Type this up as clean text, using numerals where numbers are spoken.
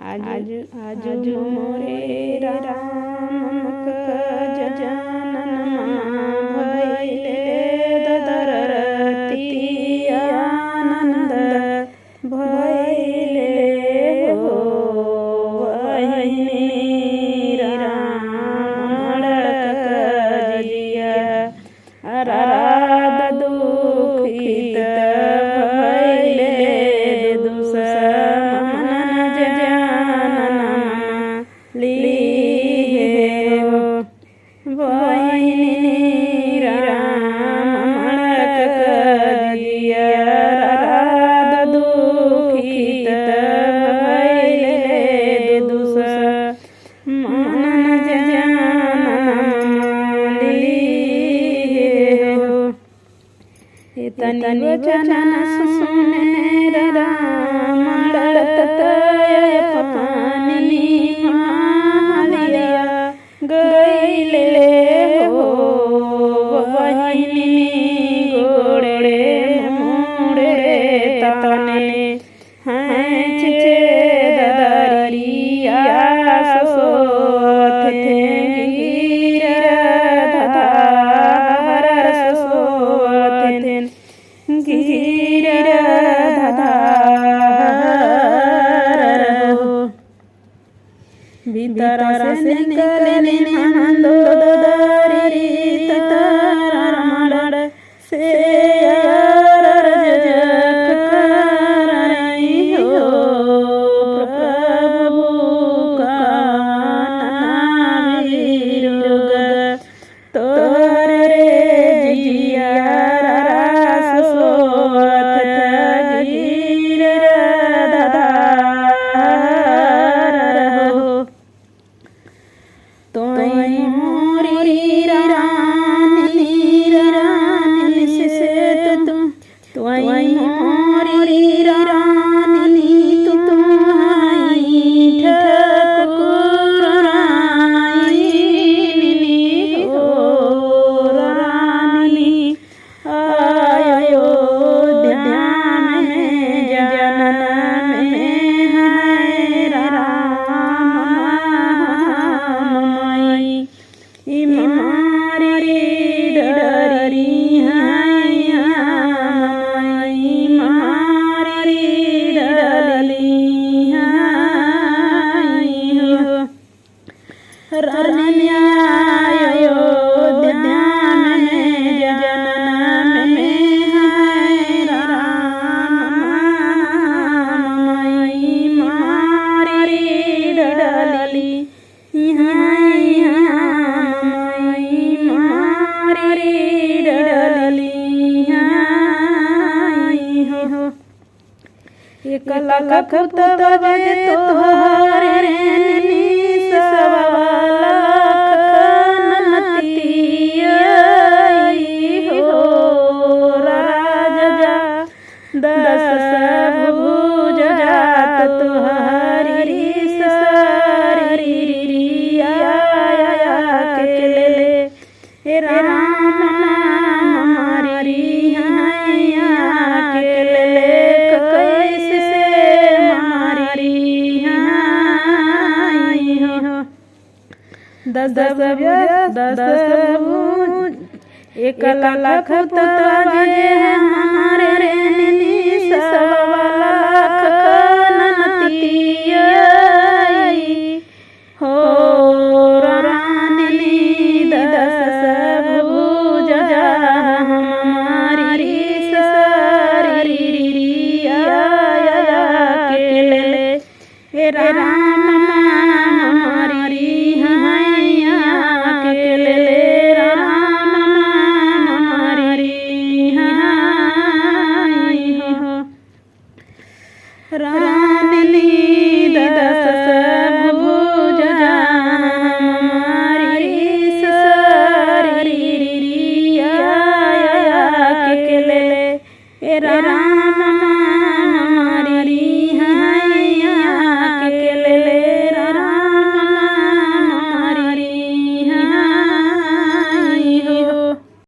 आजु मोरे राम कज जननमा भइले दरती आनंद भइले हो वहिनी राम कजिया राध दुखित भइले वहिनी राम कजिया राध दुखित भइले दुश्मन तनि वचन सुने राम तय पानी मालिया गईले हो वहिनी गोड़े मोड़े तने हैं दरिया सोथे भीतर से निकले मंदोदरी तारा से हो प्रभु का वीरुग तोरे जिया एक लाख बजे तोहरे सवा लाख नतिया हो राजा 10 भुज जात तोहरी सरिया के ले राम हमारी हैया के ले कैसे दस एक लाख बजे हमारे सवा लाख नतिया हो रानी 10 भुज हमारी सरिया के ले राम हमारी हैया के ले राम हमारी हो रानी 10 भुज हमारी सरिया के ले